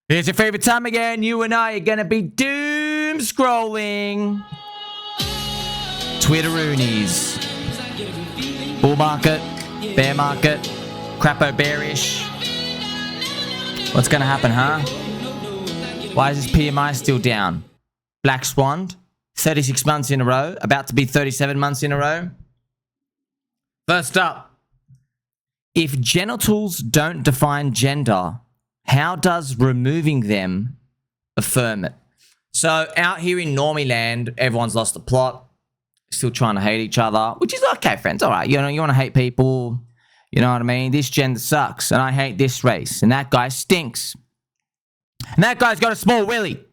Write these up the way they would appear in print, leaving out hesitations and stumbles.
It's your favorite time again. You and I are going to be doom scrolling. Twitteroonies. Bull market. Bear market. Crapo bearish. What's going to happen, huh? Why is this PMI still down? Black Swan. 36 months in a row. About to be 37 months in a row. First up. If genitals don't define gender, how does removing them affirm it? So out here in normie land, everyone's lost the plot. Still trying to hate each other, which is okay, friends. All right, you know, you want to hate people. You know what I mean? This gender sucks, and I hate this race, and that guy stinks. And that guy's got a small willy.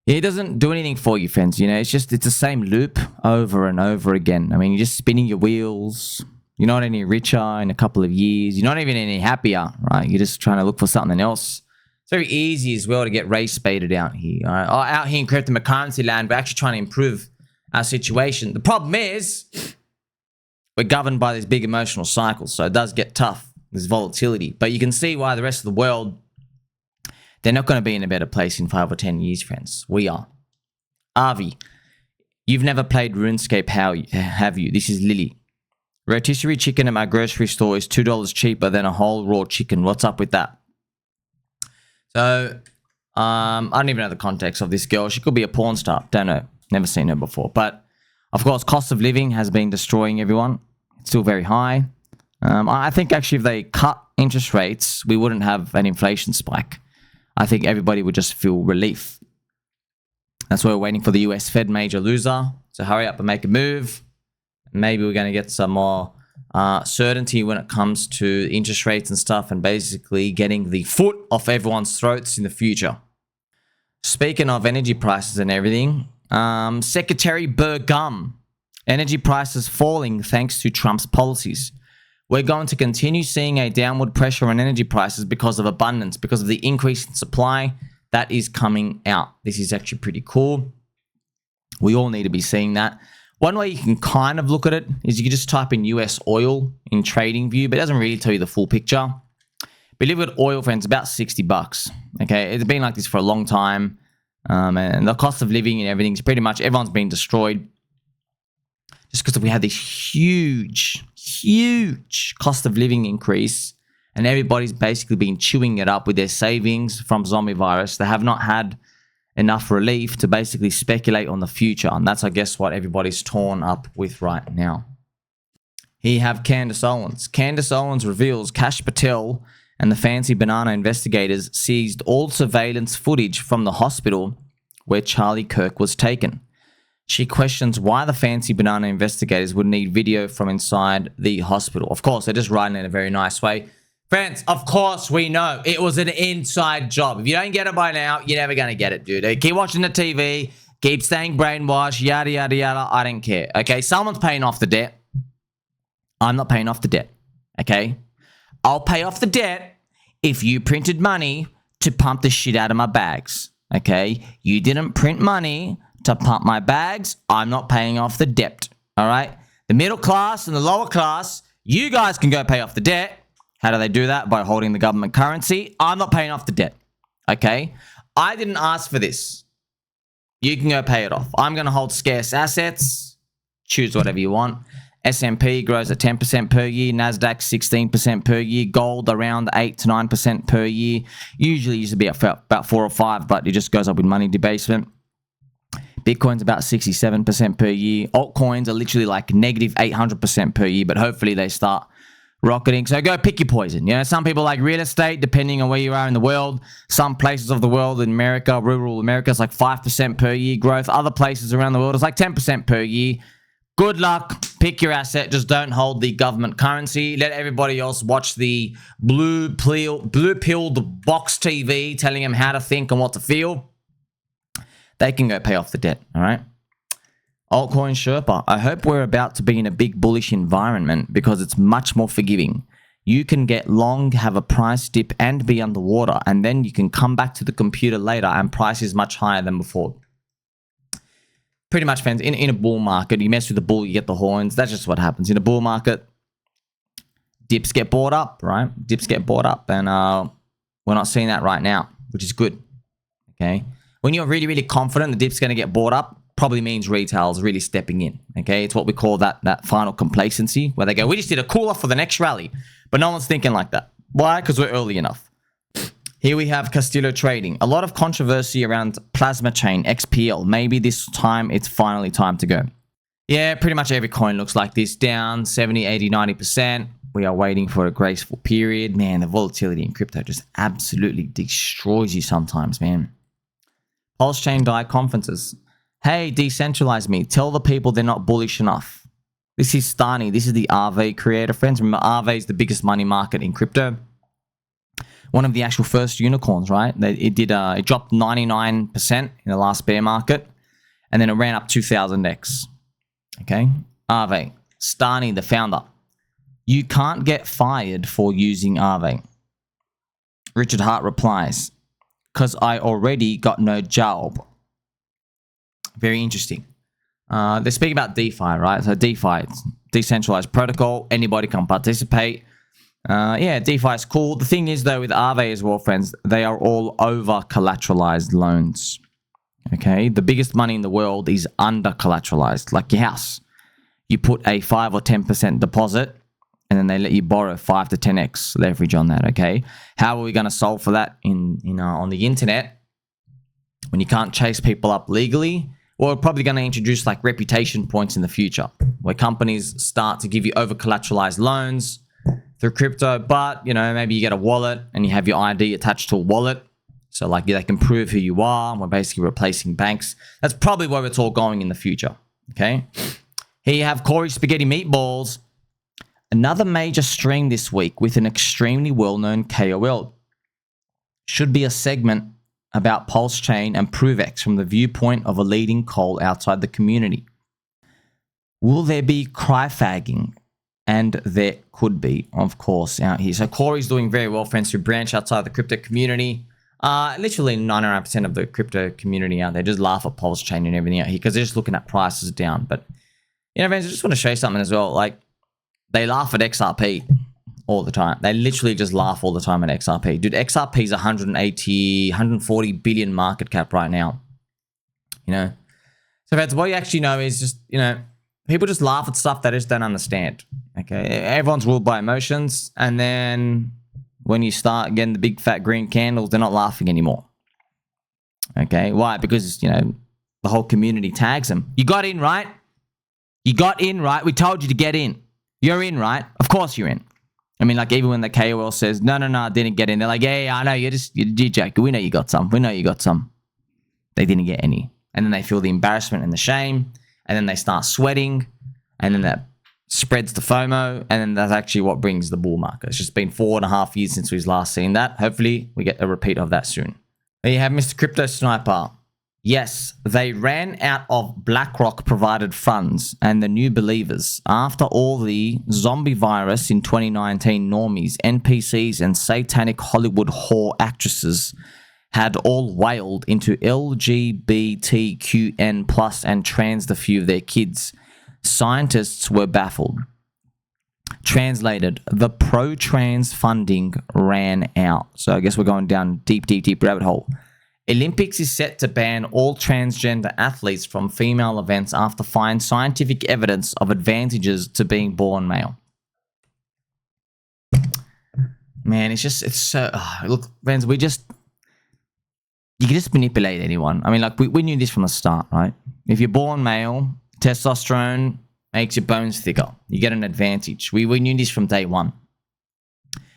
He doesn't do anything for you, friends. You know, it's the same loop over and over again. I mean, you're just spinning your wheels. You're not any richer in a couple of years. You're not even any happier, right? You're just trying to look for something else. It's very easy as well to get race baited out here. All right? Out here in cryptocurrency land, we're actually trying to improve our situation. The problem is we're governed by these big emotional cycles, so it does get tough. There's volatility. But you can see why the rest of the world, they're not going to be in a better place in 5 or 10 years, friends. We are. Aave, you've never played RuneScape, have you? This is Lily. Rotisserie chicken at my grocery store is $2 cheaper than a whole raw chicken. What's up with that? So, I don't even know the context of this girl. She could be a porn star. Don't know. Never seen her before. But, of course, cost of living has been destroying everyone. It's still very high. I think actually if they cut interest rates, we wouldn't have an inflation spike. I think everybody would just feel relief. That's why we're waiting for the US Fed major loser. So hurry up and make a move. Maybe we're going to get some more certainty when it comes to interest rates and stuff, and basically getting the foot off everyone's throats in the future. Speaking of energy prices and everything, Secretary Burgum, energy prices falling thanks to Trump's policies. We're going to continue seeing a downward pressure on energy prices because of abundance, because of the increase in supply that is coming out. This is actually pretty cool. We all need to be seeing that. One way you can kind of look at it is you can just type in US oil in trading view, but it doesn't really tell you the full picture. But if you look at oil, friends, about 60 bucks. Okay, it's been like this for a long time. And the cost of living and everything's pretty much, everyone's been destroyed. Just because we had this huge cost of living increase, and everybody's basically been chewing it up with their savings from zombie virus. They have not had enough relief to basically speculate on the future. And that's, I guess, what everybody's torn up with right now. Here you have Candace Owens. Candace Owens reveals Kash Patel and the Fancy Banana investigators seized all surveillance footage from the hospital where Charlie Kirk was taken. She questions why the Fancy Banana investigators would need video from inside the hospital. Of course, they're just writing it in a very nice way. Friends, of course we know it was an inside job. If you don't get it by now, you're never going to get it, dude. Keep watching the TV, keep staying brainwashed, yada, yada, yada. I don't care, okay? Someone's paying off the debt. I'm not paying off the debt, okay? I'll pay off the debt if you printed money to pump the shit out of my bags, okay? You didn't print money to pump my bags. I'm not paying off the debt, all right? The middle class and the lower class, you guys can go pay off the debt. How do they do that? By holding the government currency. I'm not paying off the debt, okay? I didn't ask for this. You can go pay it off. I'm going to hold scarce assets. Choose whatever you want. S&P grows at 10% per year. NASDAQ 16% per year. Gold around 8 to 9% per year. Usually used to be about 4 or 5, but it just goes up with money debasement. Bitcoin's about 67% per year. Altcoins are literally like negative 800% per year, but hopefully they start rocketing. So go pick your poison. You know, some people like real estate, depending on where you are in the world. Some places of the world in America, rural America, is like 5% per year growth. Other places around the world is like 10% per year. Good luck. Pick your asset. Just don't hold the government currency. Let everybody else watch the blue-pilled box TV telling them how to think and what to feel. They can go pay off the debt, all right? Altcoin Sherpa, I hope we're about to be in a big bullish environment because it's much more forgiving. You can get long, have a price dip and be underwater, and then you can come back to the computer later and price is much higher than before. Pretty much, friends, in a bull market, you mess with the bull, you get the horns. That's just what happens. In a bull market, dips get bought up, right? Dips get bought up, and we're not seeing that right now. which is good. Okay. When you're really, really confident the dip's going to get bought up, probably means retail's really stepping in. Okay. It's what we call that final complacency, where they go, we just did a cooler for the next rally. But no one's thinking like that. Why? Because we're early enough. Here we have Castillo trading. A lot of controversy around Plasma Chain, XPL. Maybe this time it's finally time to go. Yeah, pretty much every coin looks like this. Down 70, 80, 90%. We are waiting for a graceful period. Man, the volatility in crypto just absolutely destroys you sometimes, man. Pulse Chain DAI conferences. Hey, decentralize me. Tell the people they're not bullish enough. This is Stani. This is the Aave creator, friends. Remember, Aave is the biggest money market in crypto. One of the actual first unicorns, right? It dropped 99% in the last bear market, and then it ran up 2,000x. Okay, Aave, Stani, the founder. You can't get fired for using Aave. Richard Hart replies, because I already got no job. Very interesting. They're speaking about DeFi, right? So DeFi, it's decentralized protocol. Anybody can participate. Yeah, DeFi is cool. The thing is, though, with Aave as well, friends, they are all over-collateralized loans. Okay? The biggest money in the world is under-collateralized, like your house. You put a 5 or 10% deposit, and then they let you borrow 5 to 10x leverage on that, okay? How are we going to solve for that on the internet when you can't chase people up legally? Well, we're probably going to introduce like reputation points in the future, where companies start to give you over-collateralized loans through crypto, but maybe you get a wallet and you have your ID attached to a wallet, so like they can prove who you are, and we're basically replacing banks. That's probably where it's all going in the future. Okay, here you have Corey Spaghetti Meatballs, another major stream this week with an extremely well-known KOL. Should be a segment about Pulse Chain and ProveX from the viewpoint of a leading call outside the community. Will there be cry-fagging? And there could be, of course, out here. So Corey's doing very well, friends, who branch outside the crypto community. Literally 99% of the crypto community out there just laugh at Pulse Chain and everything out here because they're just looking at prices down. But, friends, I just want to show you something as well. Like, they laugh at XRP all the time. They literally just laugh all the time at XRP. Dude, XRP is 180, 140 billion market cap right now. So, friends, what you actually know is just, people just laugh at stuff they just don't understand. Okay, everyone's ruled by emotions, and then when you start getting the big fat green candles, they're not laughing anymore. Okay, why? Because the whole community tags them. You got in, right? You got in, right? We told you to get in. You're in, right? Of course you're in. I mean, like, even when the KOL says, no, I didn't get in, they're like, yeah, I know, you're joking. We know you got some. We know you got some. They didn't get any. And then they feel the embarrassment and the shame, and then they start sweating, and then that spreads the FOMO, and then that's actually what brings the bull market. It's just been 4.5 years since we've last seen that. Hopefully, we get a repeat of that soon. There you have Mr. Crypto Sniper. Yes, they ran out of BlackRock-provided funds and the new believers after all the zombie virus in 2019 normies, NPCs, and satanic Hollywood whore actresses had all wailed into LGBTQN+ and trans the few of their kids. Scientists were baffled. Translated, the pro-trans funding ran out. So I guess we're going down deep rabbit hole. Olympics is set to ban all transgender athletes from female events after find scientific evidence of advantages to being born male. Man, it's so... look, friends, you can just manipulate anyone. I mean, like, we knew this from the start, right? If you're born male, testosterone makes your bones thicker. You get an advantage. We knew this from day one.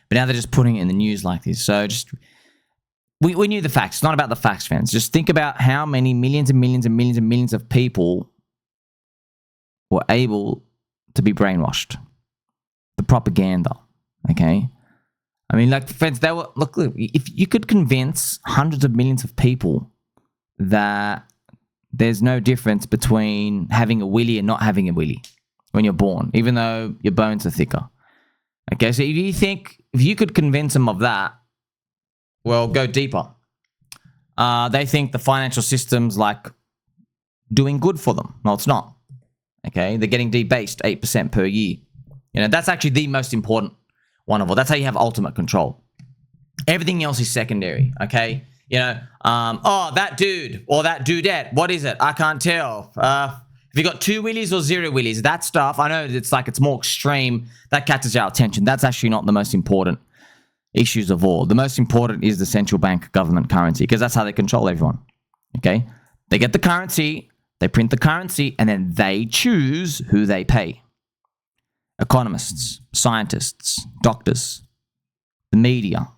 But now they're just putting it in the news like this. So just... We knew the facts. It's not about the facts, fans. Just think about how many millions and millions and millions and millions of people were able to be brainwashed. The propaganda, okay? I mean, like, friends, they were... Look, if you could convince hundreds of millions of people that there's no difference between having a willy and not having a willy when you're born, even though your bones are thicker. Okay, so if you could convince them of that, well, go deeper. They think the financial system's like doing good for them. No, it's not. Okay, they're getting debased 8% per year. That's actually the most important one of all. That's how you have ultimate control. Everything else is secondary. Okay, You know, oh, that dude or that dudette, what is it? I can't tell. Have you got 2 Willys or 0 Willys? That stuff, I know it's like it's more extreme. That catches our attention. That's actually not the most important issues of all. The most important is the central bank government currency, because that's how they control everyone. Okay? They get the currency, they print the currency, and then they choose who they pay. Economists, scientists, doctors, the media,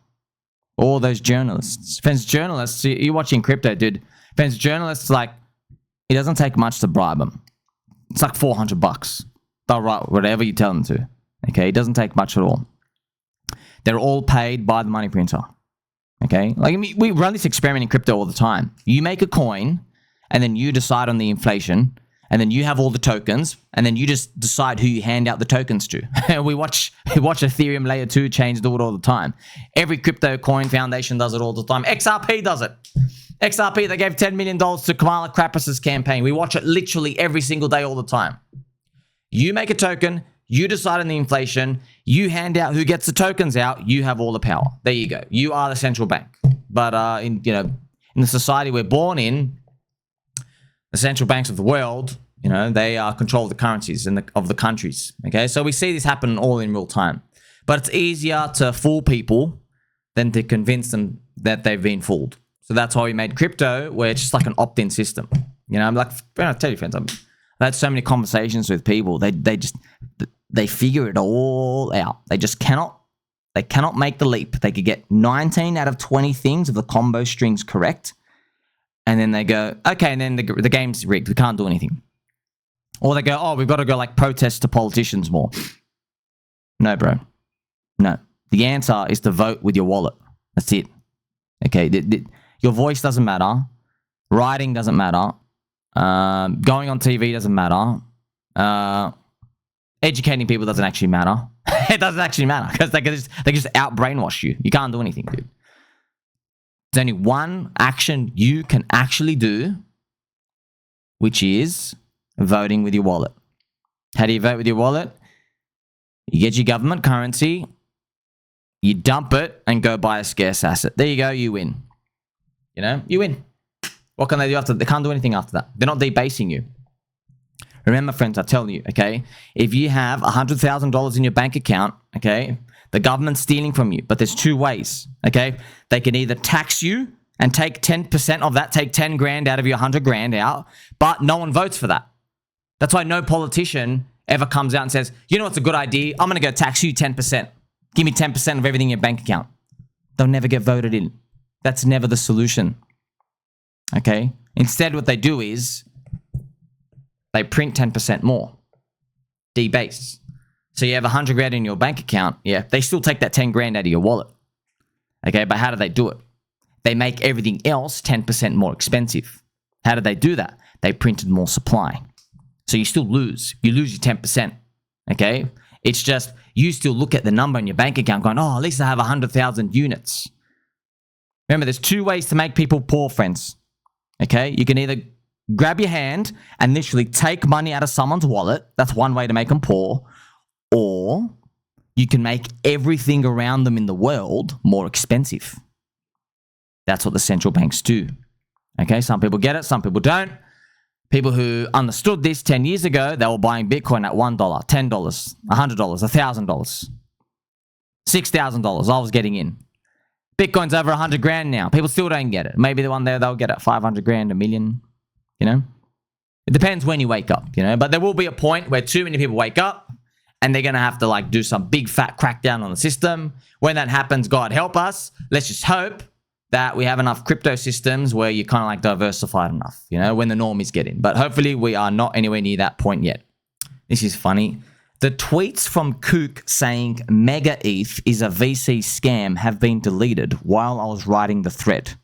all those journalists. Friends, journalists, you're watching crypto, dude. Friends, journalists, like, it doesn't take much to bribe them. It's like $400. They'll write whatever you tell them to. Okay? It doesn't take much at all. They're all paid by the money printer. Okay? Like, I mean, we run this experiment in crypto all the time. You make a coin, and then you decide on the inflation, and then you have all the tokens, and then you just decide who you hand out the tokens to. we watch Ethereum layer 2 chains do it all the time. Every crypto coin foundation does it all the time. XRP does it. XRP, they gave $10 million to Kamala Krappus's campaign. We watch it literally every single day all the time. You make a token, you decide on the inflation, you hand out who gets the tokens out, you have all the power. There you go. You are the central bank. But in the society we're born in, the central banks of the world, they control the currencies of the countries. Okay, so we see this happen all in real time. But it's easier to fool people than to convince them that they've been fooled. So that's why we made crypto, where it's just like an opt-in system. I'm like, I tell you, friends, I've had so many conversations with people. They figure it all out. They cannot make the leap. They could get 19 out of 20 things of the combo strings correct. And then they go, okay, and then the game's rigged. We can't do anything. Or they go, oh, we've got to go like protest to politicians more. No, bro. No. The answer is to vote with your wallet. That's it. Okay. Your voice doesn't matter. Writing doesn't matter. Going on TV doesn't matter. Educating people doesn't actually matter. It doesn't actually matter because they just out brainwash you. You can't do anything, dude. There's only one action you can actually do, which is voting with your wallet. How do you vote with your wallet? You get your government currency, you dump it, and go buy a scarce asset. There you go, you win. You win. What can they do after that? They can't do anything after that. They're not debasing you. Remember, friends, I tell you, okay, if you have $100,000 in your bank account, okay, the government's stealing from you, but there's 2 ways, okay? They can either tax you and take 10% of that, take 10 grand out of your 100 grand out, but no one votes for that. That's why no politician ever comes out and says, you know what's a good idea? I'm going to go tax you 10%. Give me 10% of everything in your bank account. They'll never get voted in. That's never the solution, okay? Instead, what they do is they print 10% more. Debase. So you have 100 grand in your bank account. Yeah, they still take that 10 grand out of your wallet. Okay, but how do they do it? They make everything else 10% more expensive. How do they do that? They printed more supply. So you still lose. You lose your 10%. Okay? It's just you still look at the number in your bank account going, oh, at least I have 100,000 units. Remember, there's 2 ways to make people poor, friends. Okay? You can either grab your hand and literally take money out of someone's wallet. That's one way to make them poor. Or you can make everything around them in the world more expensive. That's what the central banks do. Okay, some people get it, some people don't. People who understood this 10 years ago, they were buying Bitcoin at $1, $10, $100, $1,000, $6,000. I was getting in. Bitcoin's over 100 grand now. People still don't get it. Maybe the one there, they'll get it 500 grand, a million, It depends when you wake up, But there will be a point where too many people wake up, and they're going to have to do some big fat crackdown on the system. When that happens, God help us. Let's just hope that we have enough crypto systems where you kind of diversified enough, when the normies get in. But hopefully we are not anywhere near that point yet. This is funny. The tweets from Kook saying MegaETH is a VC scam have been deleted while I was writing the thread.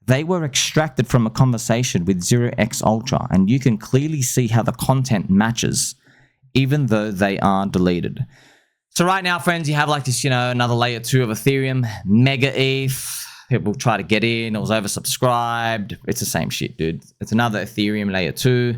They were extracted from a conversation with 0x Ultra, and you can clearly see how the content matches even though they are deleted. So right now, friends, you have this, another layer 2 of Ethereum, MegaETH. People try to get in. It was oversubscribed. It's the same shit, dude. It's another Ethereum layer 2.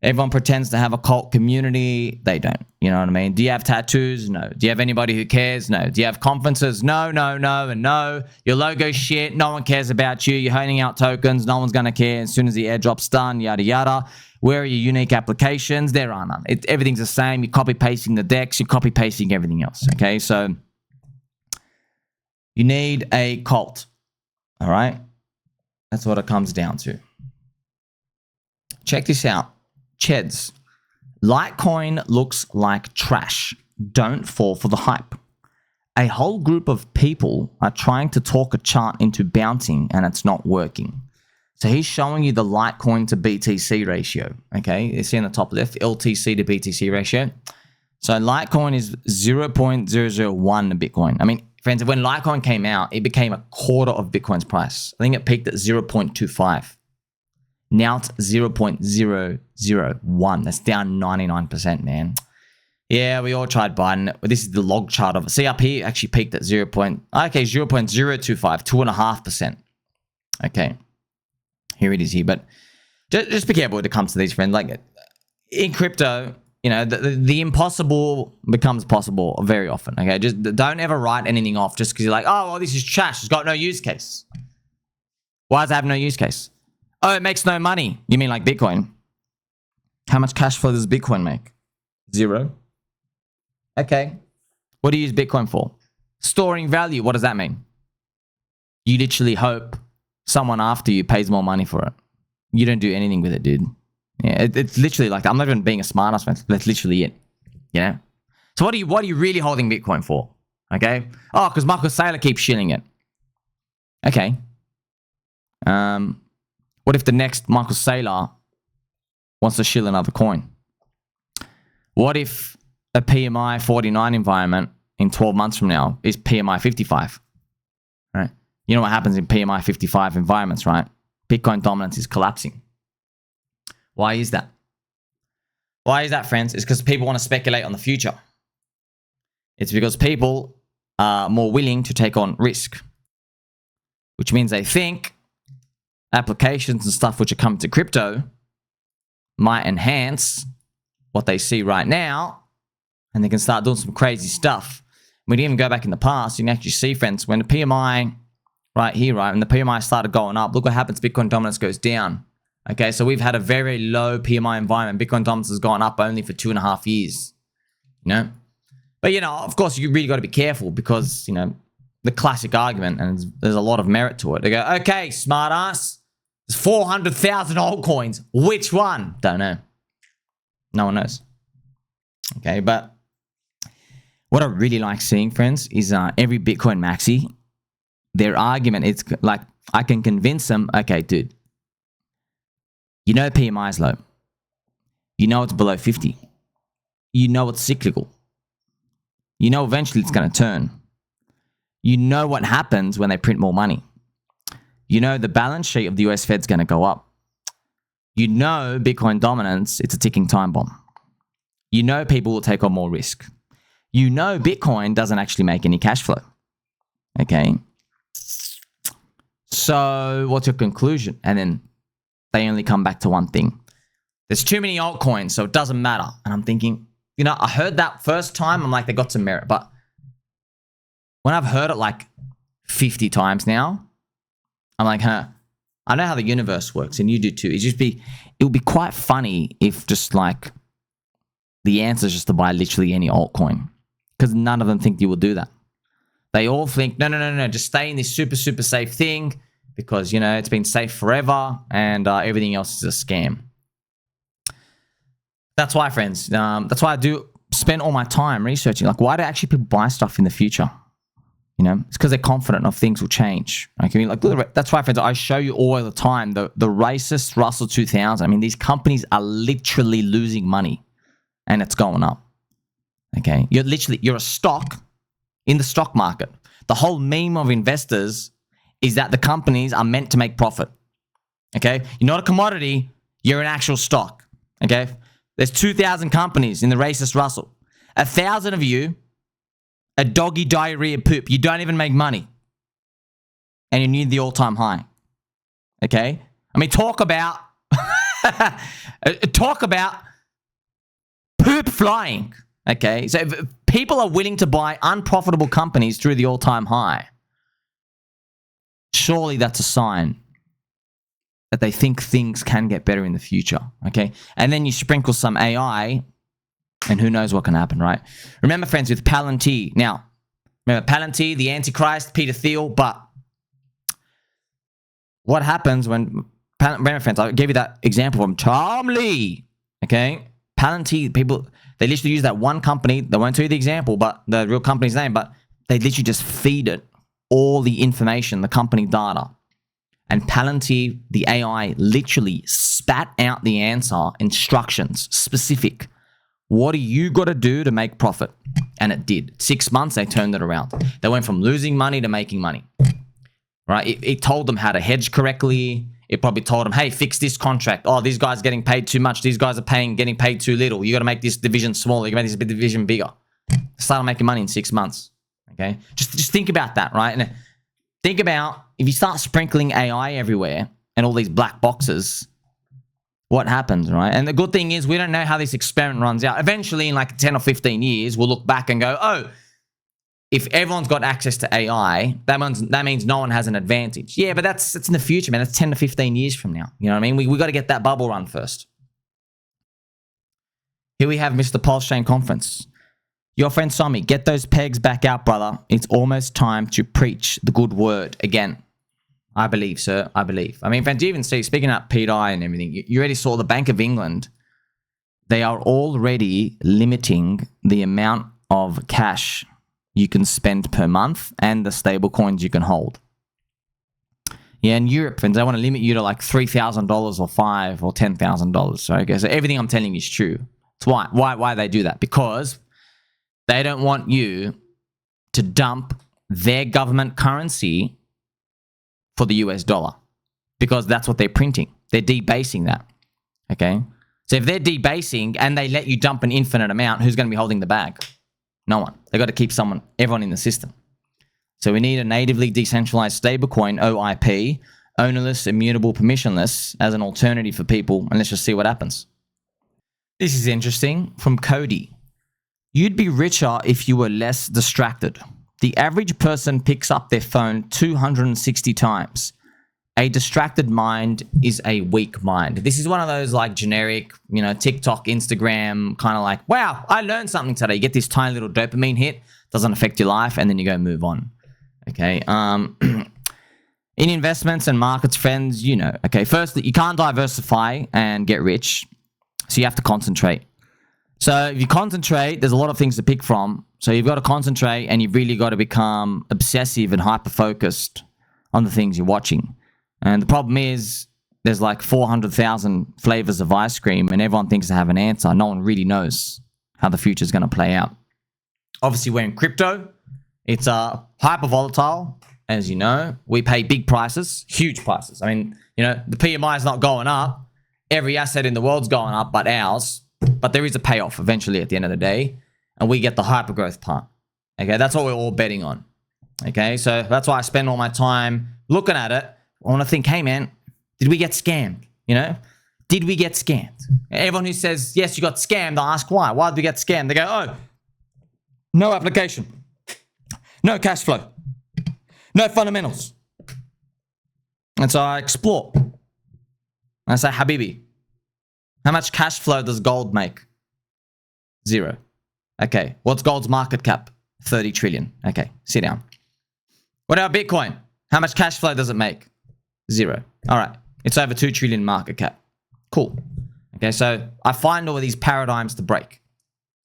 Everyone pretends to have a cult community. They don't. You know what I mean? Do you have tattoos? No. Do you have anybody who cares? No. Do you have conferences? No, no, no, and no. Your logo's shit. No one cares about you. You're holding out tokens. No one's going to care as soon as the airdrop's done, yada, yada. Where are your unique applications? There are none. Everything's the same. You're copy-pasting the decks. You're copy-pasting everything else. Okay, so you need a cult. All right? That's what it comes down to. Check this out. Cheds. Litecoin looks like trash. Don't fall for the hype. A whole group of people are trying to talk a chart into bouncing and it's not working. So he's showing you the Litecoin to BTC ratio. Okay, you see on the top left, LTC to BTC ratio. So Litecoin is 0.001 of Bitcoin. I mean, friends, when Litecoin came out, it became a quarter of Bitcoin's price. I think it peaked at 0.25. Now it's 0.001. That's down 99%, man. Yeah, we all tried buying it. This is the log chart of it. See up here, actually peaked at 0.025, 2.5%. Okay, here it is here. But just be careful when it comes to these, friends. Like in crypto, you know, the impossible becomes possible very often. Okay, just don't ever write anything off just because you're like, oh, well, this is trash. It's got no use case. Why does it have no use case? Oh, it makes no money. You mean like Bitcoin? How much cash flow does Bitcoin make? 0. Okay. What do you use Bitcoin for? Storing value. What does that mean? You literally hope someone after you pays more money for it. You don't do anything with it, dude. Yeah, it's literally like that. I'm not even being a smart ass, man. That's literally it. You know? So what are you really holding Bitcoin for? Okay? Oh, because Michael Saylor keeps shilling it. Okay. What if the next Michael Saylor wants to shill another coin? What if a PMI 49 environment in 12 months from now is PMI 55? Right? You know what happens in PMI 55 environments, right? Bitcoin dominance is collapsing. Why is that? Why is that, friends? It's because people want to speculate on the future. It's because people are more willing to take on risk, which means they think applications and stuff which are coming to crypto might enhance what they see right now, and they can start doing some crazy stuff. We didn't even go back in the past. You can actually see, friends, when the PMI right here, right, when the PMI started going up, look what happens. Bitcoin dominance goes down. Okay, so we've had a very low PMI environment. Bitcoin dominance has gone up only for 2.5 years. You know, but you know, of course, you really got to be careful because you know the classic argument, and there's a lot of merit to it. They go, okay, smart ass, there's 400,000 altcoins. Which one? Don't know. No one knows. Okay, but what I really like seeing, friends, is every Bitcoin maxi, their argument, it's like I can convince them, okay, dude, you know PMI is low. You know it's below 50. You know it's cyclical. You know eventually it's going to turn. You know what happens when they print more money. You know the balance sheet of the US Fed's going to go up. You know Bitcoin dominance, it's a ticking time bomb. You know people will take on more risk. You know Bitcoin doesn't actually make any cash flow. Okay? So what's your conclusion? And then they only come back to one thing. There's too many altcoins, so it doesn't matter. And I'm thinking, you know, I heard that first time, I'm like, they got some merit. But when I've heard it like 50 times now, I'm like, huh, I know how the universe works, and you do too. It would be quite funny if just like the answer is just to buy literally any altcoin, because none of them think you will do that. They all think, no, just stay in this super, super safe thing because, you know, it's been safe forever and everything else is a scam. That's why, friends, that's why I do spend all my time researching, like, why do actually people buy stuff in the future? You know, it's because they're confident of things will change. Okay, like that's why, friends, I show you all the time the racist Russell 2000. I mean, these companies are literally losing money, and it's going up. Okay, you're a stock in the stock market. The whole meme of investors is that the companies are meant to make profit. Okay, you're not a commodity. You're an actual stock. Okay, there's 2,000 companies in the racist Russell. 1,000 of you. A doggy diarrhea poop. You don't even make money. And you're near the all-time high. Okay? I mean, talk about Talk about poop flying. Okay, so if people are willing to buy unprofitable companies through the all-time high, surely that's a sign that they think things can get better in the future. Okay, and then you sprinkle some AI, and who knows what can happen, right? Remember, friends, with Palantir. Now, remember Palantir, the Antichrist, Peter Thiel, but what happens when... Remember, friends, I gave you that example from Tom Lee. Okay, Palantir, people, they literally use that one company. They won't tell you the example, but the real company's name, but they literally just feed it all the information, the company data. And Palantir, the AI, literally spat out the answer, instructions, specific. What do you got to do to make profit? And it did. 6 months, they turned it around. They went from losing money to making money. Right? It told them how to hedge correctly. It probably told them, hey, fix this contract. Oh, these guys are getting paid too much. These guys are getting paid too little. You got to make this division smaller. You got to make this division bigger. Started making money in 6 months. Okay? Just think about that, right? And think about if you start sprinkling AI everywhere and all these black boxes, what happens, right? And the good thing is we don't know how this experiment runs out. Eventually, in like 10 or 15 years, we'll look back and go, oh, if everyone's got access to AI, that means no one has an advantage. Yeah, but that's in the future, man. That's 10 to 15 years from now. You know what I mean? We got to get that bubble run first. Here we have Mr. Pulse Chain Conference. Your friend Somi, get those pegs back out, brother. It's almost time to preach the good word again. I believe, sir. I believe. I mean, friends, you even see, speaking about pDAI and everything, you already saw the Bank of England. They are already limiting the amount of cash you can spend per month and the stable coins you can hold. Yeah, in Europe, friends, they want to limit you to like $3,000 or $5,000 or $10,000. So, okay, so everything I'm telling you is true. It's why they do that. Because they don't want you to dump their government currency for the US dollar. Because that's what they're printing. They're debasing that. Okay? So if they're debasing and they let you dump an infinite amount, who's going to be holding the bag? No one. They got to keep everyone in the system. So we need a natively decentralized stablecoin, OIP, ownerless, immutable, permissionless, as an alternative for people, and let's just see what happens. This is interesting. From Cody. You'd be richer if you were less distracted. The average person picks up their phone 260 times. A distracted mind is a weak mind. This is one of those like generic, TikTok, Instagram, kind of like, wow, I learned something today. You get this tiny little dopamine hit, doesn't affect your life, and then you go move on. Okay. In investments and markets, friends, okay, firstly, you can't diversify and get rich. So you have to concentrate. So if you concentrate, there's a lot of things to pick from. So you've got to concentrate and you've really got to become obsessive and hyper-focused on the things you're watching. And the problem is there's like 400,000 flavors of ice cream and everyone thinks they have an answer. No one really knows how the future is going to play out. Obviously, we're in crypto. It's hyper volatile. As you know, we pay big prices, huge prices. I mean, the PMI is not going up. Every asset in the world's going up but ours. But there is a payoff eventually at the end of the day. And we get the hyper growth part. Okay, that's what we're all betting on. Okay, so that's why I spend all my time looking at it. I want to think, hey man, did we get scammed? Did we get scammed? Everyone who says, yes, you got scammed, I ask why. Why did we get scammed? They go, oh, no application, no cash flow, no fundamentals. And so I explore. I say, Habibi, how much cash flow does gold make? 0. Okay, what's gold's market cap? 30 trillion. Okay, sit down. What about Bitcoin? How much cash flow does it make? 0. All right. It's over 2 trillion market cap. Cool. Okay, so I find all of these paradigms to break.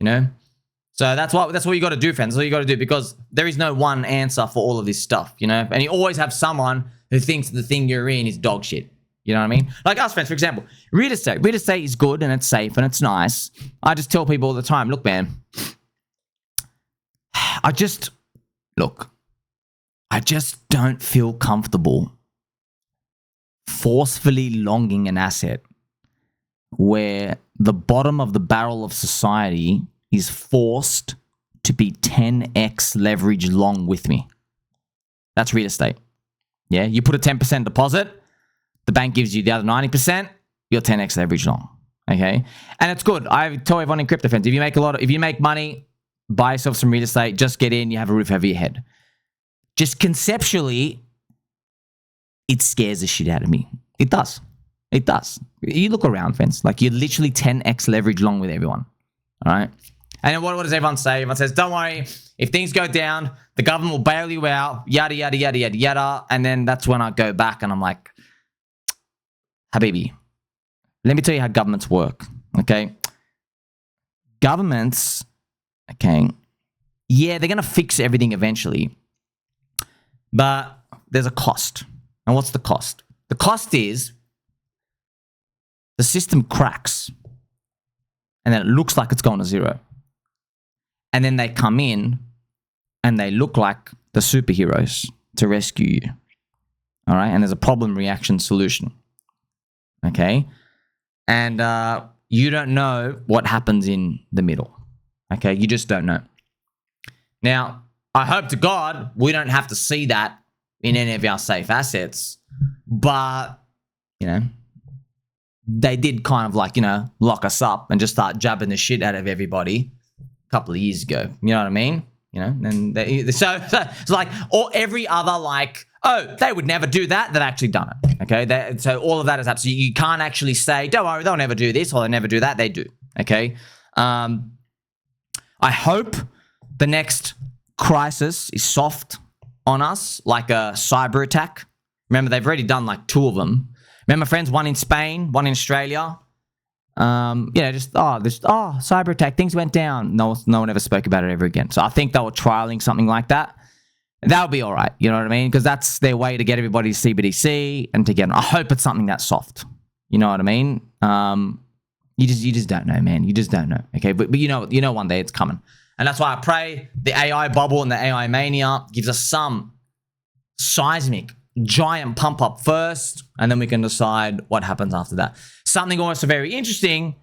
So that's what you got to do, friends. That's what you got to do, because there is no one answer for all of this stuff, And you always have someone who thinks the thing you're in is dog shit. You know what I mean? Like us, friends, for example, real estate. Real estate is good and it's safe and it's nice. I just tell people all the time, look, man, I just don't feel comfortable forcefully longing an asset where the bottom of the barrel of society is forced to be 10x leverage long with me. That's real estate. Yeah, you put a 10% deposit, the bank gives you the other 90%, you're 10x leverage long. Okay, and it's good. I tell everyone in crypto, friends, if you make money, buy yourself some real estate, just get in, you have a roof over your head. Just conceptually, it scares the shit out of me. It does. It does. You look around, friends, like you're literally 10x leverage long with everyone. All right. And then what does everyone say? Everyone says, don't worry, if things go down, the government will bail you out, yada, yada, yada, yada, yada. And then that's when I go back and I'm like, Habibi, let me tell you how governments work, okay? Governments, okay, yeah, they're going to fix everything eventually, but there's a cost. And what's the cost? The cost is the system cracks and then it looks like it's going to zero. And then they come in and they look like the superheroes to rescue you, all right? And there's a problem, reaction, solution, okay? And you don't know what happens in the middle, okay? You just don't know. Now, I hope to God we don't have to see that in any of our safe assets, but, you know, they did kind of like, you know, lock us up and just start jabbing the shit out of everybody a couple of years ago. You know what I mean? You know, and so it's like, or every other like, oh, they would never do that. They've actually done it. Okay. So all of that is absolutely, you can't actually say, don't worry, they'll never do this or they'll never do that. They do. Okay. I hope the next crisis is soft on us, like a cyber attack. Remember, they've already done like 2 of them. Remember, friends, one in Spain, one in Australia. Cyber attack, things went down. No one ever spoke about it ever again. So I think they were trialing something like that. That would be all right. You know what I mean? Because that's their way to get everybody to CBDC and to get. I hope it's something that's soft. You know what I mean? You just don't know, man. You just don't know. Okay, but you know one day it's coming, and that's why I pray the AI bubble and the AI mania gives us some seismic giant pump up first, and then we can decide what happens after that. Something also very interesting,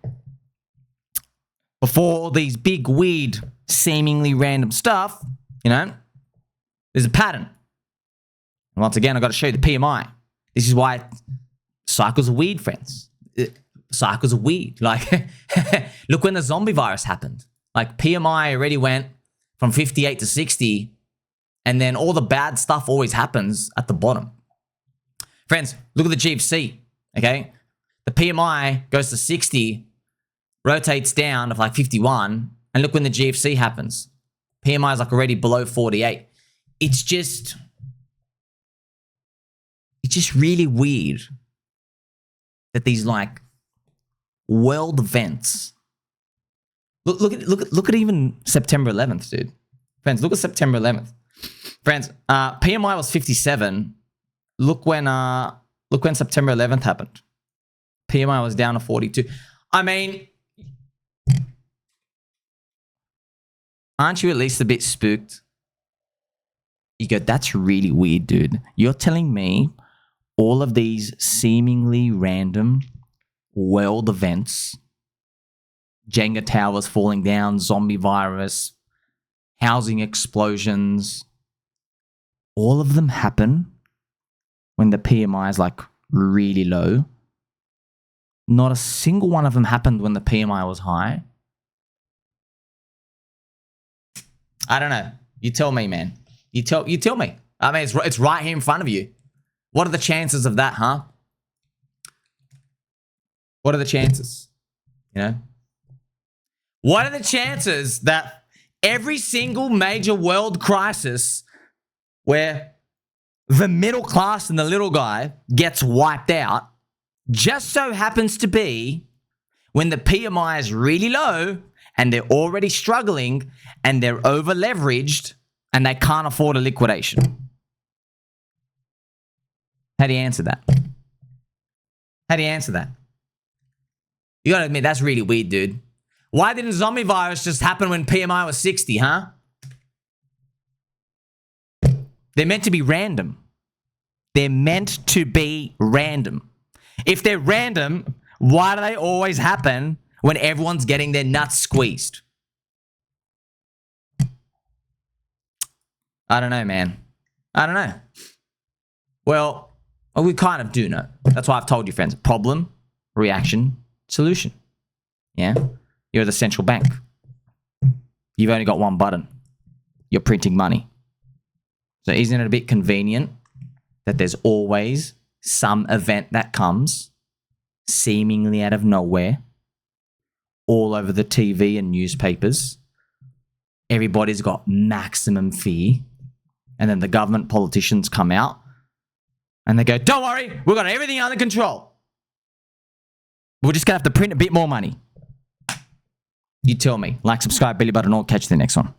before all these big, weird, seemingly random stuff, you know, there's a pattern. And once again, I've got to show you the PMI. This is why cycles are weird, friends. Cycles are weird. Like, look when the zombie virus happened. Like, PMI already went from 58 to 60, and then all the bad stuff always happens at the bottom. Friends, look at the GFC, okay? The PMI goes to 60, rotates down to like 51, and look when the GFC happens. PMI is like already below 48. It's just really weird that these like world events. Look at even September 11th, dude. Friends, look at September 11th. Friends, PMI was 57. Look when September 11th happened. PMI was down to 42. I mean, aren't you at least a bit spooked? You go, that's really weird, dude. You're telling me all of these seemingly random world events, Jenga towers falling down, zombie virus, housing explosions, all of them happen when the PMI is like really low. Not a single one of them happened when the PMI was high. I don't know. You tell me, man. You tell me. I mean, it's right here in front of you. What are the chances of that, huh? What are the chances? You know? What are the chances that every single major world crisis where the middle class and the little guy gets wiped out just so happens to be when the PMI is really low and they're already struggling and they're over leveraged and they can't afford a liquidation? How do you answer that? How do you answer that? You gotta admit, that's really weird, dude. Why didn't zombie virus just happen when PMI was 60, huh? They're meant to be random. They're meant to be random. If they're random, why do they always happen when everyone's getting their nuts squeezed? I don't know, man. I don't know. Well, we kind of do know. That's why I've told you, friends. Problem, reaction, solution. Yeah? You're the central bank. You've only got one button. You're printing money. So isn't it a bit convenient that there's always some event that comes seemingly out of nowhere, all over the TV and newspapers? Everybody's got maximum fear. And then the government politicians come out and they go, don't worry, we've got everything under control. We're just going to have to print a bit more money. You tell me. Like, subscribe, belly button, or catch you the next one.